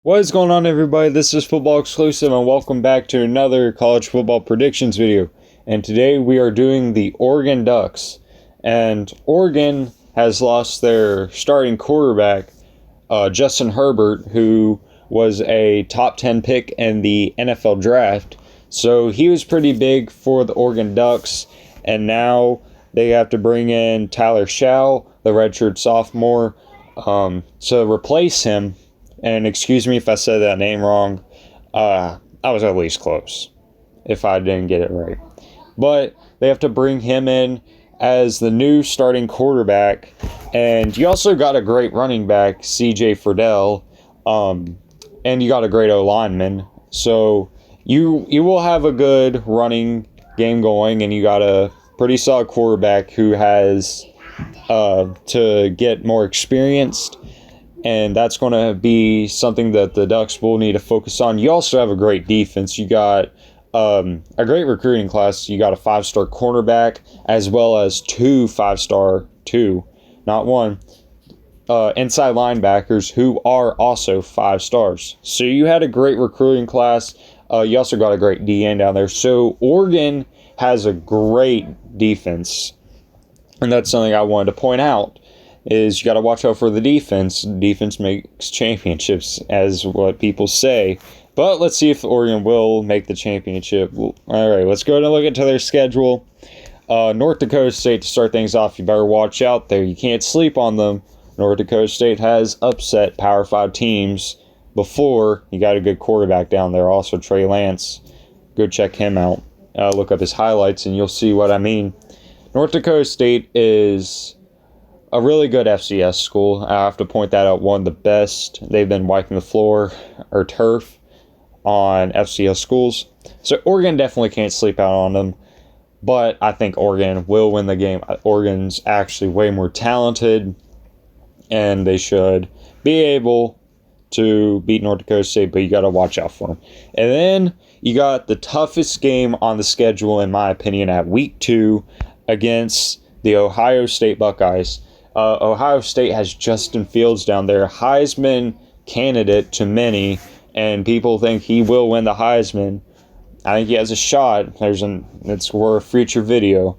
What is going on, everybody? This is Football Exclusive, and welcome back to another college football predictions video. And today we are doing the Oregon Ducks. And Oregon has lost their starting quarterback, Justin Herbert, who was a top 10 pick in the NFL draft. So he was pretty big for the Oregon Ducks. And now they have to bring in Tyler Shaw, the redshirt sophomore, to replace him. And excuse me if I said that name wrong. I was at least close if I didn't get it right. But they have to bring him in as the new starting quarterback. And you also got a great running back, CJ Fadel. And you got a great O-lineman. So you will have a good running game going. And you got a pretty solid quarterback who has to get more experienced. And that's going to be something that the Ducks will need to focus on. You also have a great defense. You got a great recruiting class. You got a 5-star cornerback as well as two 5-star, not one, inside linebackers who are also 5 stars. So you had a great recruiting class. You also got a great DN down there. So Oregon has a great defense. And that's something I wanted to point out. Is you got to watch out for the defense. Defense makes championships, as what people say. But let's see if Oregon will make the championship. All right, let's go and look into their schedule. North Dakota State, to start things off, you better watch out there. You can't sleep on them. North Dakota State has upset Power 5 teams before. You got a good quarterback down there. Also, Trey Lance. Go check him out. Look up his highlights, and you'll see what I mean. North Dakota State is a really good FCS school. I have to point that out. One of the best. They've been wiping the floor or turf on FCS schools. So Oregon definitely can't sleep out on them. But I think Oregon will win the game. Oregon's actually way more talented. And they should be able to beat North Dakota State. But you got to watch out for them. And then you got the toughest game on the schedule, in my opinion, at week 2 against the Ohio State Buckeyes. Ohio State has Justin Fields down there, Heisman candidate to many, and people think he will win the Heisman. I think he has a shot. It's for a future video.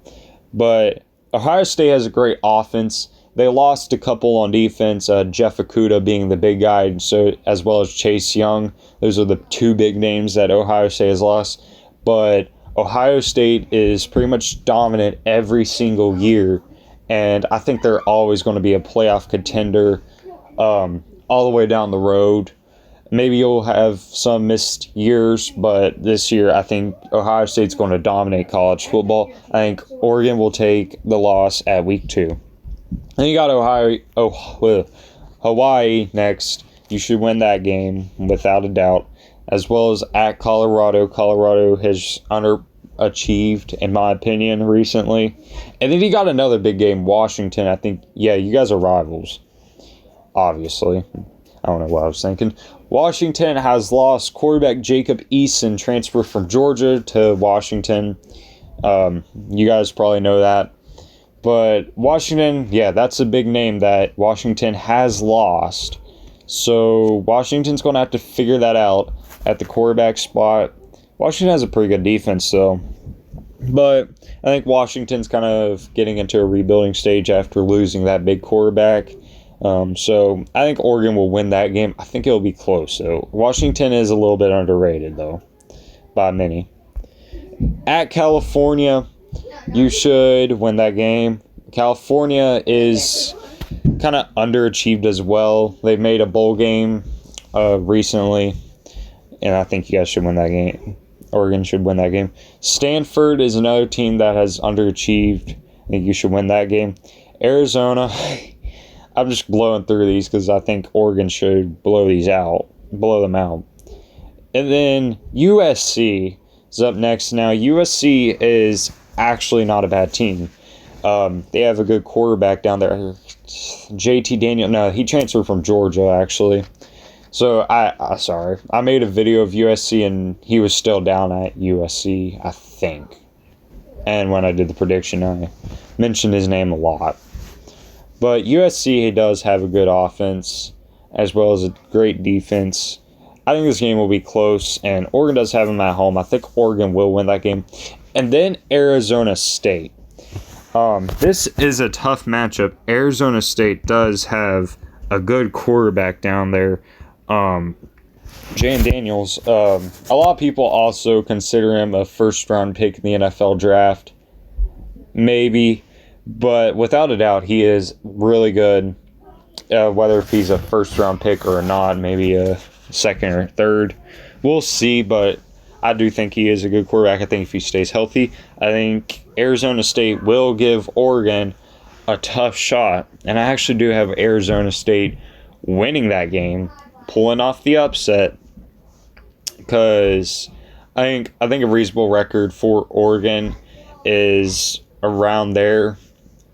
But Ohio State has a great offense. They lost a couple on defense, Jeff Dakota being the big guy, so as well as Chase Young. Those are the 2 big names that Ohio State has lost. But Ohio State is pretty much dominant every single year. And I think they're always going to be a playoff contender all the way down the road. Maybe you'll have some missed years, but this year I think Ohio State's going to dominate college football. I think Oregon will take the loss at week 2. And you got Hawaii next. You should win that game without a doubt. As well as at Colorado. Colorado has underachieved, in my opinion, recently. And then you got another big game, Washington. I think, yeah, you guys are rivals, obviously. I don't know what I was thinking. Washington has lost quarterback Jacob Eason, transfer from Georgia to Washington. You guys probably know that. But Washington, yeah, that's a big name that Washington has lost. So Washington's going to have to figure that out at the quarterback spot. Washington has a pretty good defense, though. But I think Washington's kind of getting into a rebuilding stage after losing that big quarterback. So I think Oregon will win that game. I think it'll be close, though. Washington is a little bit underrated, though, by many. At California, you should win that game. California is kind of underachieved as well. They've made a bowl game recently, and I think you guys should win that game. Oregon should win that game. Stanford is another team that has underachieved. I think you should win that game. Arizona, I'm just blowing through these because I think Oregon should blow them out. And then USC is up next. Now, USC is actually not a bad team. They have a good quarterback down there. JT Daniel. No, he transferred from Georgia, actually. So, I made a video of USC, and he was still down at USC, I think. And when I did the prediction, I mentioned his name a lot. But USC does have a good offense, as well as a great defense. I think this game will be close, and Oregon does have them at home. I think Oregon will win that game. And then Arizona State. This is a tough matchup. Arizona State does have a good quarterback down there. Jane Daniels. A lot of people also consider him a first-round pick in the NFL draft. Maybe. But without a doubt, he is really good. Whether if he's a first-round pick or not, maybe a second or third. We'll see, but I do think he is a good quarterback. I think if he stays healthy, I think Arizona State will give Oregon a tough shot. And I actually do have Arizona State winning that game, pulling off the upset, because I think a reasonable record for Oregon is around there.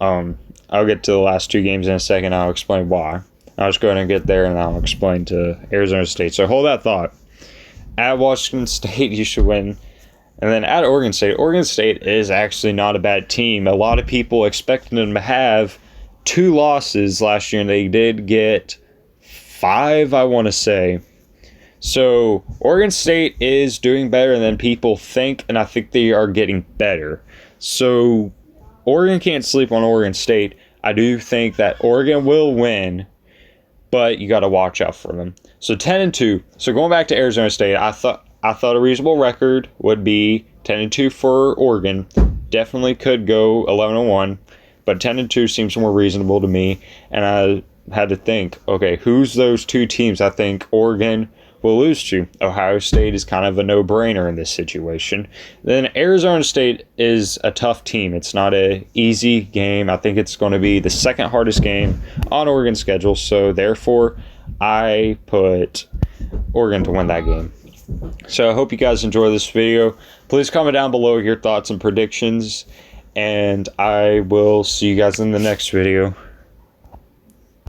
I'll get to the last two games in a second. I'll explain why. I'll just go ahead and get there, and I'll explain to Arizona State. So hold that thought. At Washington State, you should win. And then at Oregon State is actually not a bad team. A lot of people expected them to have 2 losses last year, and they did get 5, I want to say. So Oregon State is doing better than people think, and I think they are getting better. So Oregon can't sleep on Oregon State. I do think that Oregon will win, but you got to watch out for them. So 10-2. So going back to Arizona State, I thought a reasonable record would be 10-2 for Oregon. Definitely could go 11-1, but 10-2 seems more reasonable to me. And I had to think, okay, who's those 2 teams I think Oregon will lose to? Ohio State is kind of a no-brainer in this situation. Then Arizona State is a tough team. It's not an easy game. I think it's going to be the second hardest game on Oregon's schedule, so therefore I put Oregon to win that game. So I hope you guys enjoy this video. Please comment down below your thoughts and predictions, and I will see you guys in the next video.